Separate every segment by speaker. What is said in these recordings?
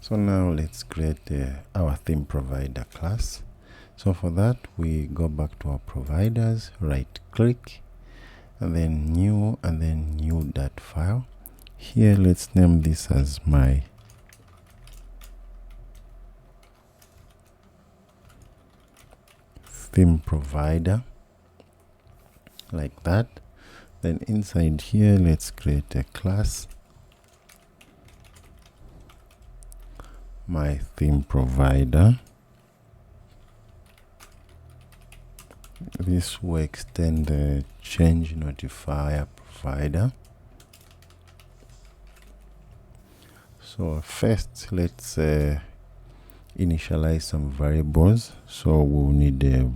Speaker 1: So now let's create our theme provider class. So for that, we go back to our providers, right click, and then new, and then new that file. Here, let's name this as my theme provider, like that. Then inside here, let's create a class, my theme provider. This will extend the change notifier provider. So first, let's initialize some variables. So we'll need a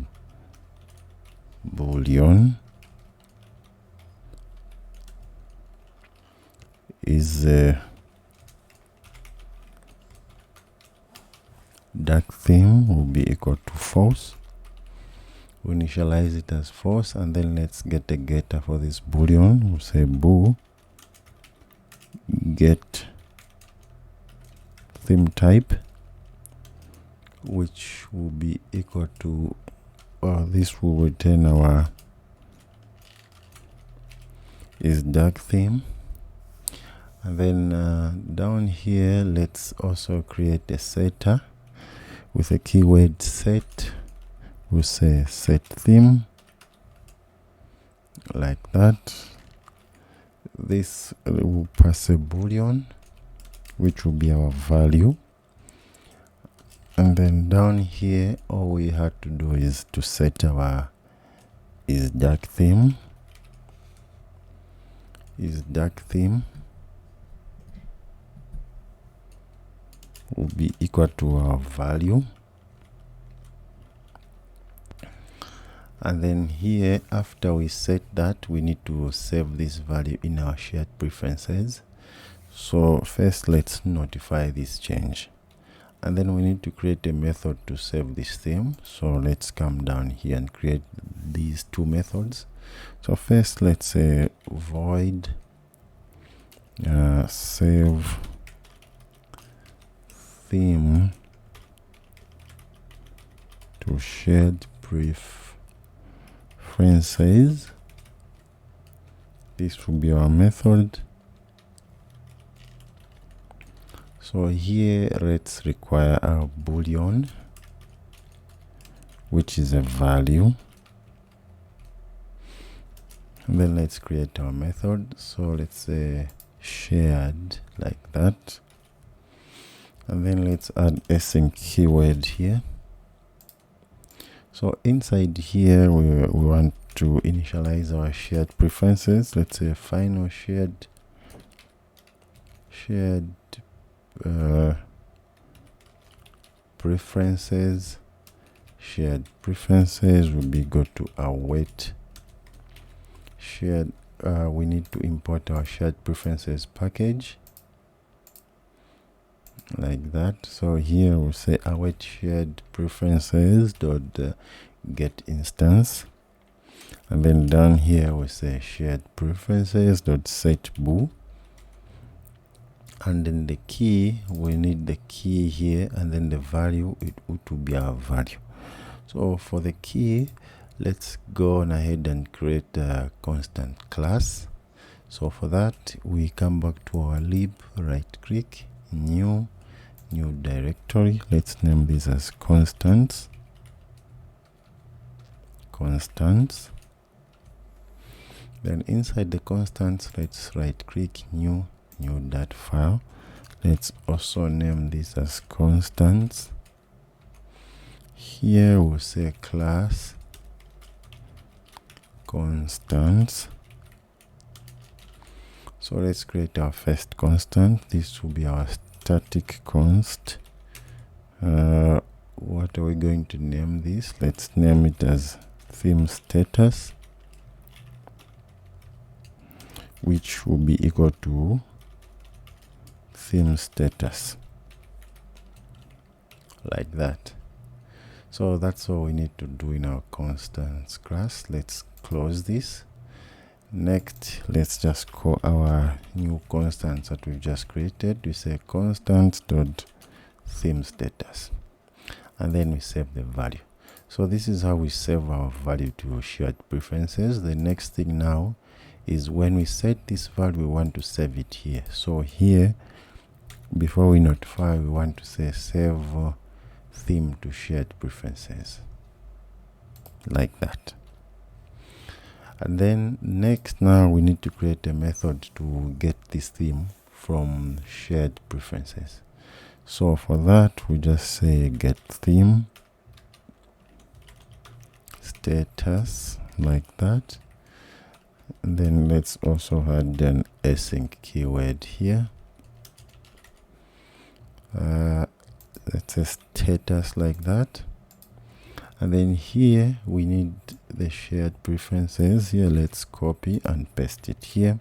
Speaker 1: boolean is dark theme will be equal to false. We initialize it as false, and then let's get a getter for this boolean. We'll say bool get theme type, which will be equal to this will return our is dark theme. And then down here, let's also create a setter with a keyword set. We'll say set theme, like that. This will pass a boolean, which will be our value. And then down here, all we have to do is to set our is dark theme. Is dark theme will be equal to our value. And then here, after we set that, we need to save this value in our shared preferences. So first, let's notify this change, and then we need to create a method to save this theme. So let's come down here and create these two methods. So first, let's say void save theme to shared preferences. This will be our method. So here, let's require our boolean, which is a value. And then let's create our method. So let's say shared, like that. And then let's add async keyword here. So inside here, we want to initialize our shared preferences. Let's say final shared preferences. Shared preferences will be go to await shared. We need to import our shared preferences package, like that. So here we'll say await shared preferences dot get instance, and then down here we say shared preferences dot set bool. And then the key, we need the key here, and then the value, it would be our value. So for the key, let's go on ahead and create a constant class. So for that, we come back to our lib, right click, new directory. Let's name this as constants. Then inside the constants, let's right click, new that file. Let's also name this as constants. Here we'll say class constants. So let's create our first constant. This will be our static const. What are we going to name this? Let's name it as theme status, which will be equal to theme status, like that. So that's all we need to do in our constants class. Let's close this. Next, let's just call our new constants that we've just created. We say constants dot theme status, and then we save the value. So this is how we save our value to shared preferences. The next thing now is when we set this value, we want to save it here. So here, before we notify, we want to say save theme to shared preferences, like that. And then next, now we need to create a method to get this theme from shared preferences. So for that, we just say get theme status, like that. And then let's also add an async keyword here. Let's say status, like that. And then here we need the shared preferences here. Let's copy and paste it here.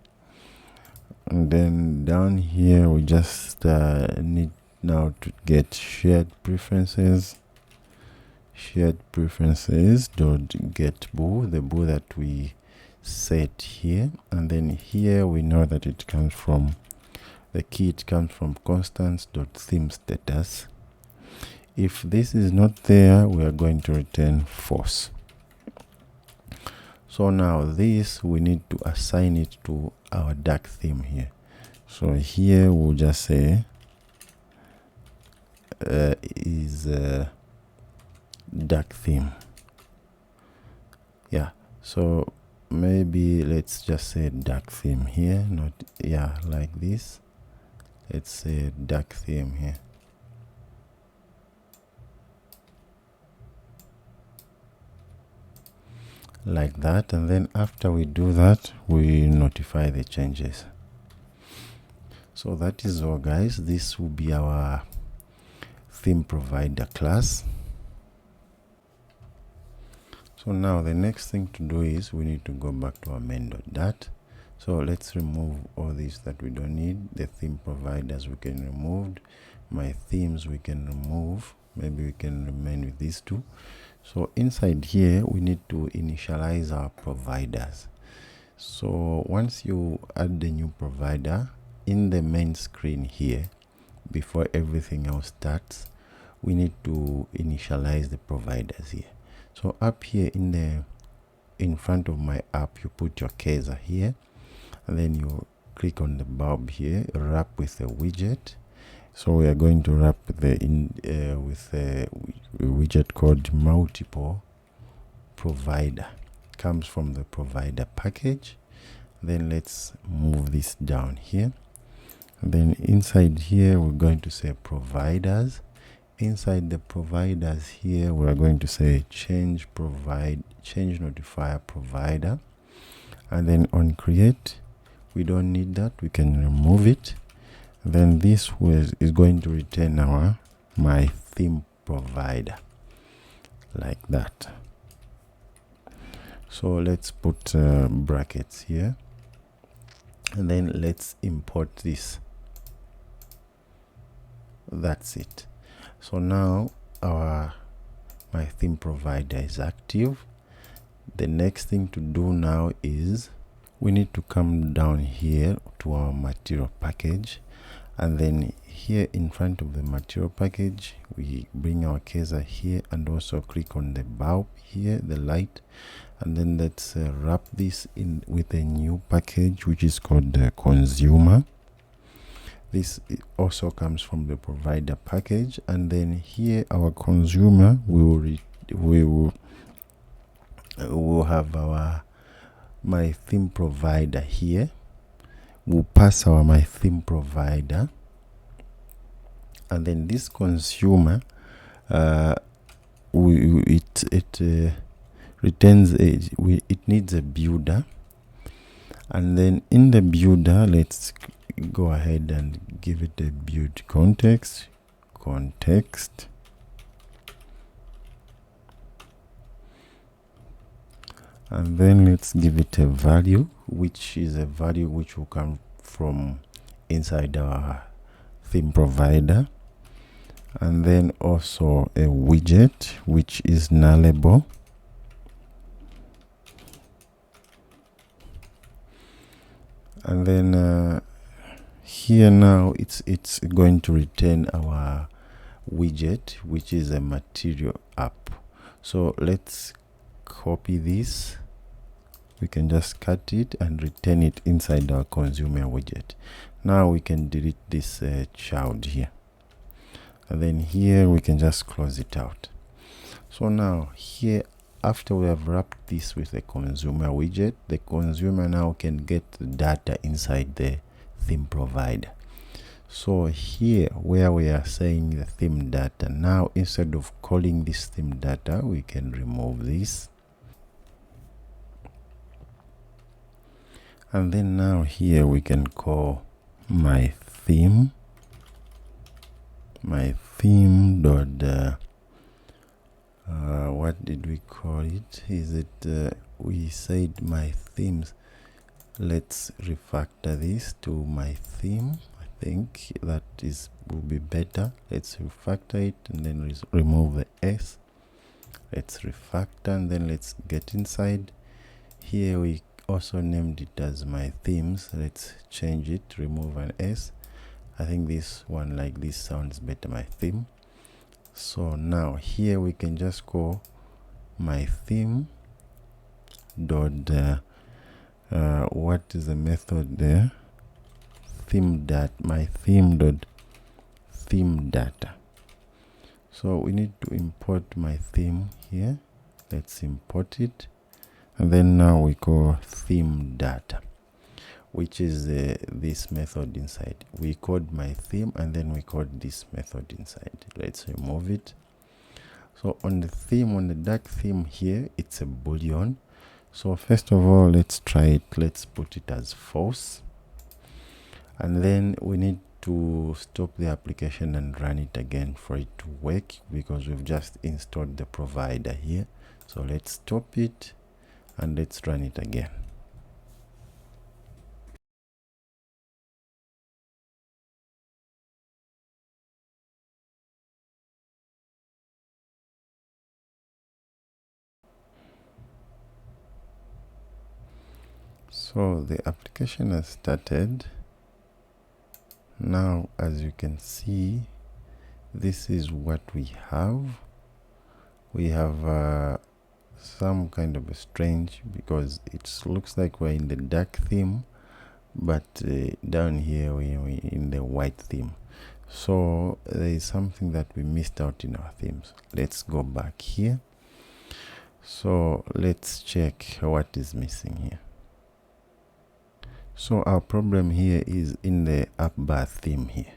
Speaker 1: And then down here we just need now to get shared preferences dot get bool, the bool that we set here. And then here we know that it comes from the key, it comes from constants.theme status. If this is not there, we are going to return false. So now this, we need to assign it to our dark theme here. So here we'll just say is dark theme. Yeah, so maybe let's just say dark theme here, not, yeah, like this. Let's say dark theme here. Like that. And then after we do that, we notify the changes. So that is all, guys. This will be our theme provider class. So now the next thing to do is we need to go back to our main.dat. So let's remove all these that we don't need. The theme providers we can remove. My themes we can remove. Maybe we can remain with these two. So inside here, we need to initialize our providers. So once you add the new provider in the main screen here, before everything else starts, we need to initialize the providers here. So up here in front of my app, you put your cursor here, and then you click on the bulb here, wrap with a widget. So we are going to wrap with a widget called multiple provider. Comes from the provider package. Then let's move this down here. And then inside here, we're going to say providers. Inside the providers here, we are going to say change notifier provider. And then on create, we don't need that. We can remove it. Then this is going to return my theme provider, like that. So let's put brackets here, and then let's import this. That's it. So now my theme provider is active. The next thing to do now is we need to come down here to our material package. And then here in front of the material package, we bring our cursor here and also click on the bulb here, the light. And then let's wrap this in with a new package, which is called the consumer. This also comes from the provider package. And then here our consumer, we will have my theme provider here. We'll pass our my theme provider, and then this consumer returns it needs a builder, and then in the builder, let's go ahead and give it a build context, and then let's give it a value, which is a value which will come from inside our theme provider, and then also a widget which is nullable, and then here now it's going to return our widget, which is a material app. So let's copy this. We can just cut it and return it inside our consumer widget. Now we can delete this child here, and then here we can just close it out. So now here, after we have wrapped this with a consumer widget, the consumer now can get the data inside the theme provider. So here where we are saying the theme data, now instead of calling this theme data, we can remove this. And then now here we can call my theme dot what did we call it? Is it we said my themes. Let's refactor this to my theme. I think that will be better. Let's refactor it and then remove the S. Let's refactor and then let's get inside. Here we also named it as my themes. Let's change it, remove an S. I think this one like this sounds better, my theme. So now here we can just call my theme dot what is the method there? Theme data, my theme dot theme data. So we need to import my theme here. Let's import it, and then now we call theme data, which is this method inside. We called my theme and then we called this method inside. Let's remove it. So on the theme, on the dark theme here, it's a boolean. So first of all, let's try it. Let's put it as false, and then we need to stop the application and run it again for it to work, because we've just installed the provider here. So let's stop it and let's run it again. So the application has started. Now, as you can see, this is what we have. We have some kind of a strange, because it looks like we're in the dark theme, but down here we're in the white theme. So there is something that we missed out in our themes. Let's go back here. So let's check what is missing here. So our problem here is in the app bar theme here.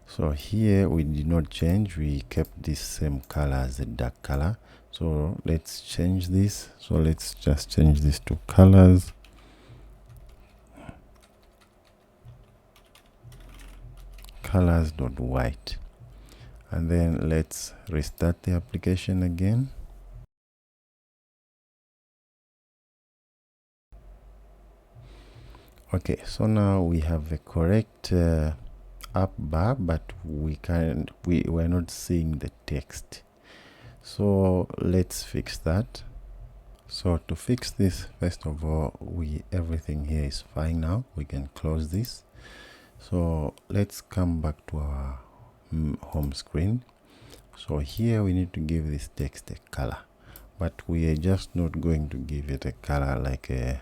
Speaker 1: So here we did not change, we kept this same color as a dark color. So let's change this. So let's just change this to colors. Colors.white. And then let's restart the application again. Okay, so now we have the correct app bar, but we're not seeing the text. So let's fix that. So to fix this, first of all, everything here is fine now. We can close this. So let's come back to our home screen. So here we need to give this text a color, but we are just not going to give it a color like a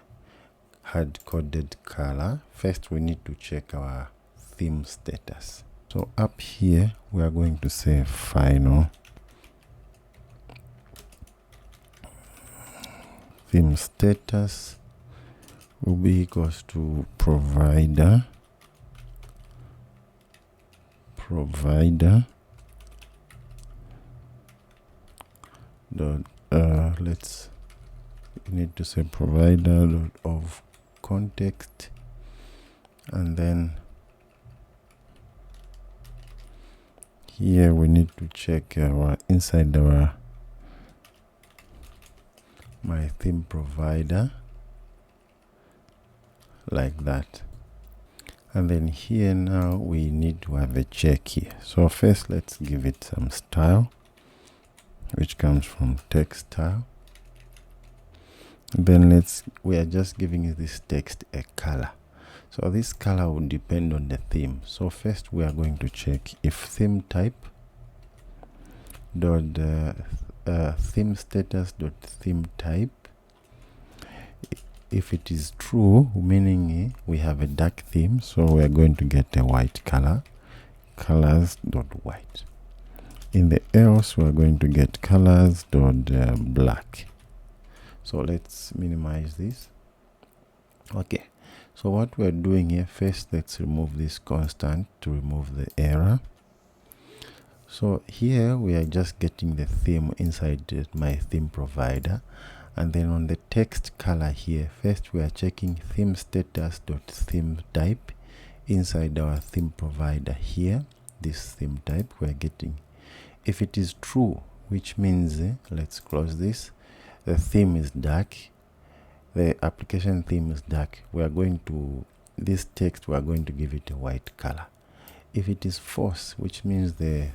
Speaker 1: hard-coded color. First we need to check our theme status. So up here we are going to say final theme status will be equals to provider dot let's need to say provider dot of context, and then here we need to check our inside our my theme provider like that. And then here now we need to have a check here. So first let's give it some style, which comes from text style. Then we are just giving this text a color. So this color will depend on the theme. So first we are going to check if theme type dot theme status dot theme type. If it is true, meaning we have a dark theme, so we are going to get a white color, colors dot white. In the else, we are going to get colors dot black. So let's minimize this. Okay, so what we're doing here, first let's remove this constant to remove the error. So here we are just getting the theme inside my theme provider, and then on the text color here, first we are checking theme status dot theme type inside our theme provider here. This theme type we are getting, if it is true, which means let's close this, the theme is dark, the application theme is dark, we are going to, this text we are going to give it a white color. If it is false, which means the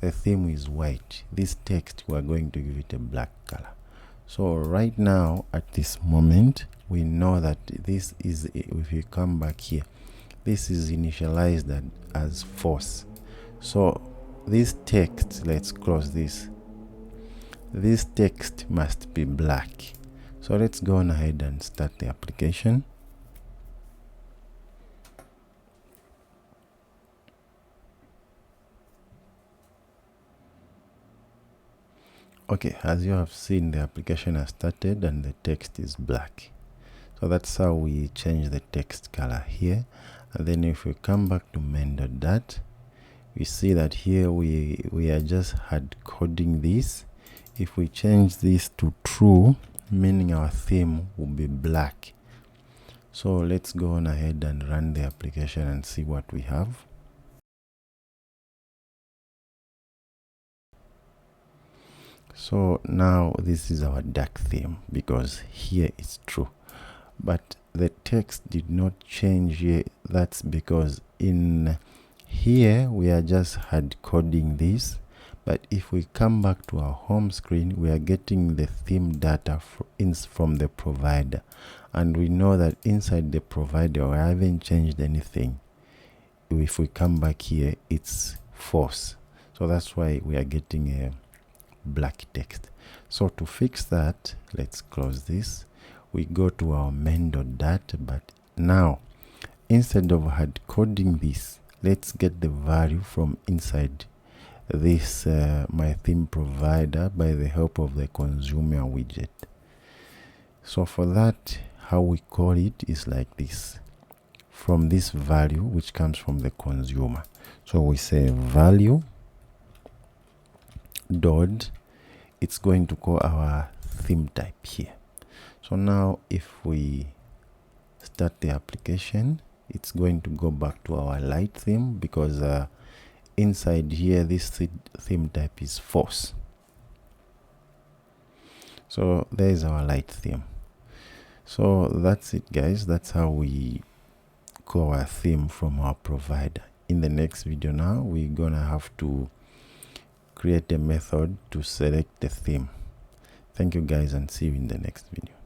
Speaker 1: theme is white, this text we are going to give it a black color. So right now at this moment we know that this is, if you come back here, this is initialized as false. So this text, let's close this, this text must be black. So let's go on ahead and start the application. Okay, as you have seen, the application has started and the text is black. So that's how we change the text color here. And then if we come back to main.dat, we see that here we are just hard coding this. If we change this to true, meaning our theme will be black. So let's go on ahead and run the application and see what we have. So now this is our dark theme because here it's true, but the text did not change here. That's because in here we are just hard coding this, but if we come back to our home screen, we are getting the theme data from the provider, and we know that inside the provider we haven't changed anything. If we come back here, it's false. So that's why we are getting a black text. So to fix that, let's close this. We go to our main.dat, but now instead of hard coding this, let's get the value from inside this my theme provider by the help of the consumer widget. So for that, how we call it is like this, from this value which comes from the consumer. So we say value dot, it's going to call our theme type here. So now if we start the application, it's going to go back to our light theme because inside here this theme type is false. So there is our light theme. So that's it, guys. That's how we call our theme from our provider. In the next video now, we're gonna have to create a method to select the theme. Thank you guys, and see you in the next video.